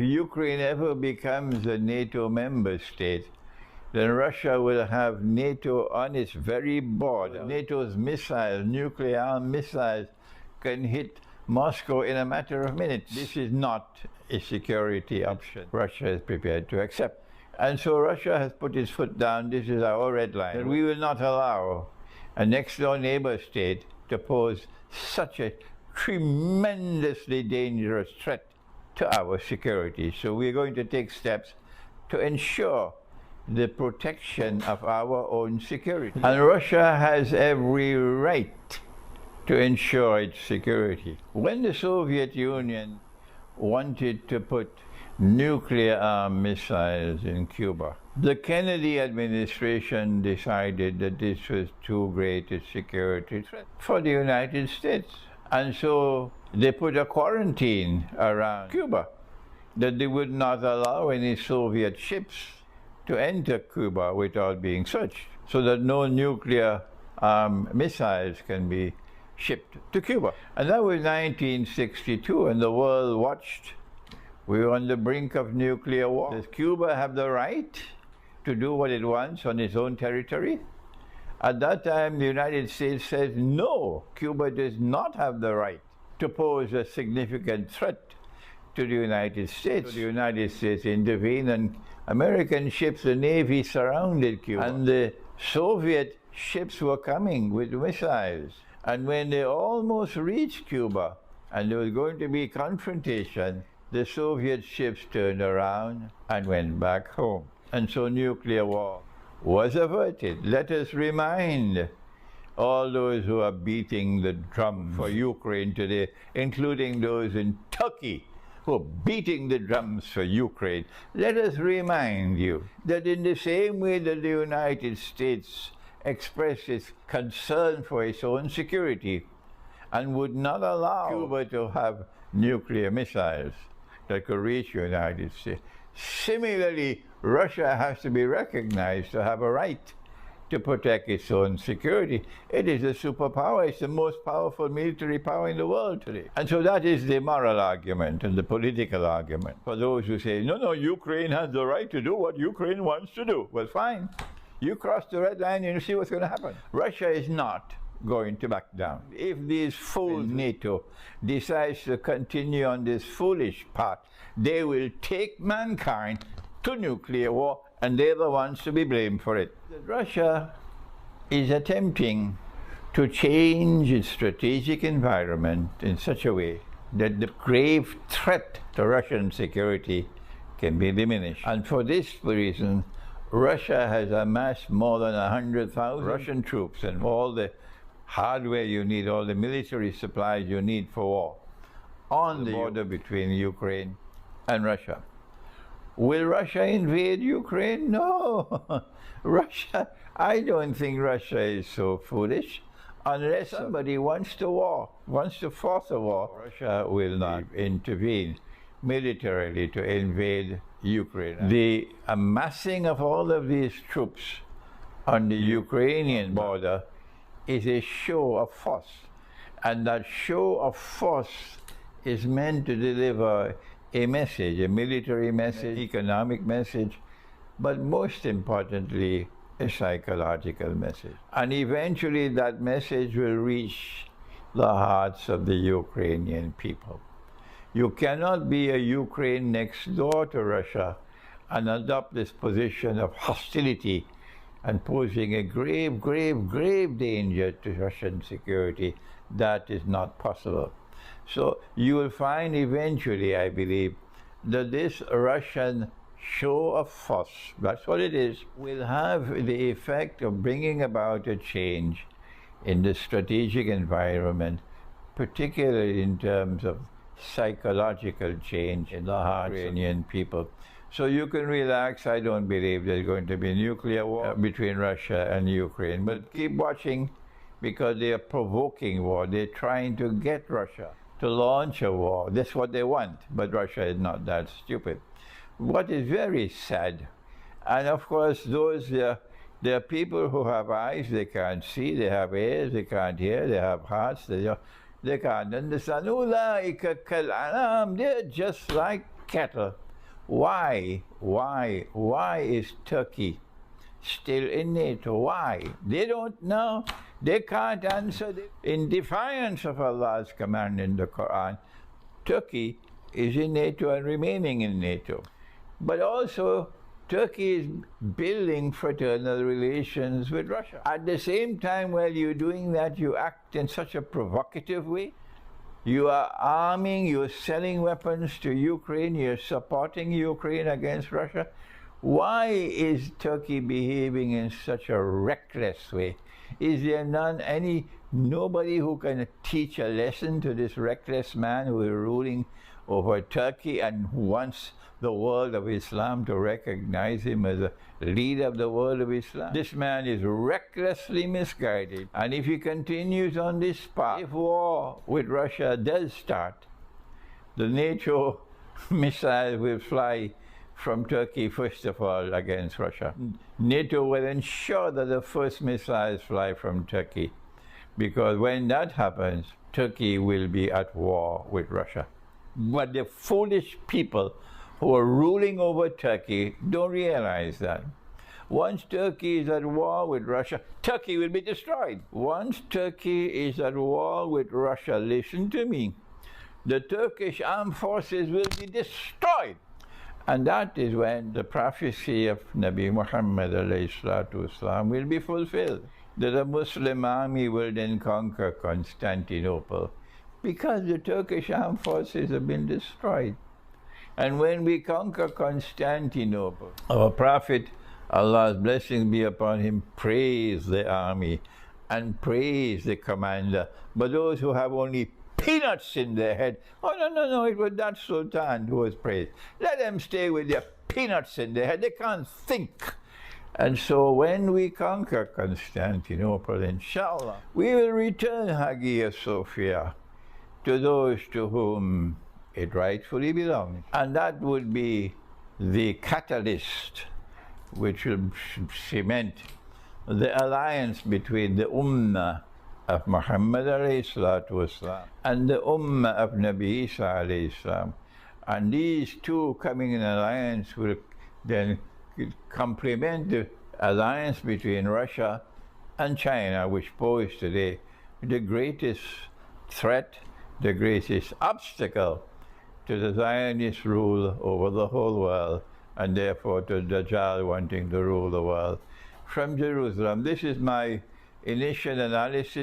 Ukraine ever becomes a NATO member state, then Russia will have NATO on its very board. NATO's missiles, nuclear missiles, can hit Moscow in a matter of minutes. This is not a security option Russia is prepared to accept. And so Russia has put its foot down. This is our red line. And we will not allow a next-door neighbor state to pose such a tremendously dangerous threat to our security. So we're going to take steps to ensure the protection of our own security. And Russia has every right to ensure its security. When the Soviet Union wanted to put nuclear-armed missiles in Cuba, the Kennedy administration decided that this was too great a security threat for the United States. And so they put a quarantine around Cuba, that they would not allow any Soviet ships to enter Cuba without being searched, so that no nuclear missiles can be shipped to Cuba. And that was 1962, and the world watched. We were on the brink of nuclear war. Does Cuba have the right to do what it wants on its own territory? At that time, the United States says, no, Cuba does not have the right to pose a significant threat to the United States. So the United States intervened, and American ships, the Navy, surrounded Cuba. And the Soviet ships were coming with missiles. And when they almost reached Cuba, and there was going to be confrontation, the Soviet ships turned around and went back home. And so nuclear war was averted. Let us remind all those who are beating the drum for Ukraine today, including those in Turkey who are beating the drums for Ukraine. Let us remind you that in the same way that the United States expressed its concern for its own security and would not allow Cuba to have nuclear missiles that could reach the United States, similarly, Russia has to be recognized to have a right to protect its own security. It is a superpower. It's the most powerful military power in the world today. And so that is the moral argument and the political argument for those who say, no, no, Ukraine has the right to do what Ukraine wants to do. Well, fine. You cross the red line and you see what's going to happen. Russia is not going to back down. If these fools, NATO, decides to continue on this foolish path, they will take mankind to nuclear war, and they're the ones to be blamed for it. Russia is attempting to change its strategic environment in such a way that the grave threat to Russian security can be diminished. And for this reason, Russia has amassed more than 100,000 Russian troops and all the hardware you need, all the military supplies you need for war on the border between Ukraine and Russia. Will Russia invade Ukraine? No. Russia, I don't think Russia is so foolish. Unless somebody wants to force a war, Russia will not intervene militarily to invade Ukraine. The amassing of all of these troops on the Ukrainian border is a show of force. And that show of force is meant to deliver a message, a military message, economic message, but most importantly, a psychological message. And eventually that message will reach the hearts of the Ukrainian people. You cannot be a Ukraine next door to Russia and adopt this position of hostility and posing a grave, grave, grave danger to Russian security. That is not possible. So you will find eventually, I believe, that this Russian show of force, that's what it is, will have the effect of bringing about a change in the strategic environment, particularly in terms of psychological change in the hearts of Ukrainian people. So you can relax. I don't believe there's going to be a nuclear war between Russia and Ukraine. But keep watching, because they are provoking war. They're trying to get Russia to launch a war. That's what they want. But Russia is not that stupid. What is very sad, and of course there are people who have eyes they can't see, they have ears they can't hear, they have hearts they can't understand. They're just like cattle why is Turkey still in NATO? Why? They don't know. They can't answer. In defiance of Allah's command in the Quran, Turkey is in NATO and remaining in NATO. But also, Turkey is building fraternal relations with Russia. At the same time, while you're doing that, you act in such a provocative way. You are arming, you're selling weapons to Ukraine, you're supporting Ukraine against Russia. Why is Turkey behaving in such a reckless way? Is there nobody who can teach a lesson to this reckless man who is ruling over Turkey and who wants the world of Islam to recognize him as a leader of the world of Islam? This man is recklessly misguided. And if he continues on this path, if war with Russia does start, the NATO missile will fly from Turkey, first of all, against Russia. NATO will ensure that the first missiles fly from Turkey, because when that happens, Turkey will be at war with Russia. But the foolish people who are ruling over Turkey don't realize that. Once Turkey is at war with Russia, Turkey will be destroyed. Once Turkey is at war with Russia, listen to me, the Turkish armed forces will be destroyed. And that is when the prophecy of Nabi Muhammad ﷺ will be fulfilled, that a Muslim army will then conquer Constantinople, because the Turkish armed forces have been destroyed. And when we conquer Constantinople, our Prophet, Allah's blessings be upon him, praise the army and praise the commander. But those who have only peanuts in their head, oh no, it was that Sultan who was praised. Let them stay with their peanuts in their head. They can't think. And so when we conquer Constantinople, inshallah, we will return Hagia Sophia to those to whom it rightfully belongs. And that would be the catalyst which will cement the alliance between the Ummah of Muhammad ﷺ and the Ummah of Nabi Isa ﷺ. And these two coming in alliance will then complement the alliance between Russia and China, which pose today the greatest threat, the greatest obstacle to the Zionist rule over the whole world, and therefore to Dajjal wanting to rule the world from Jerusalem. This is my initial analysis.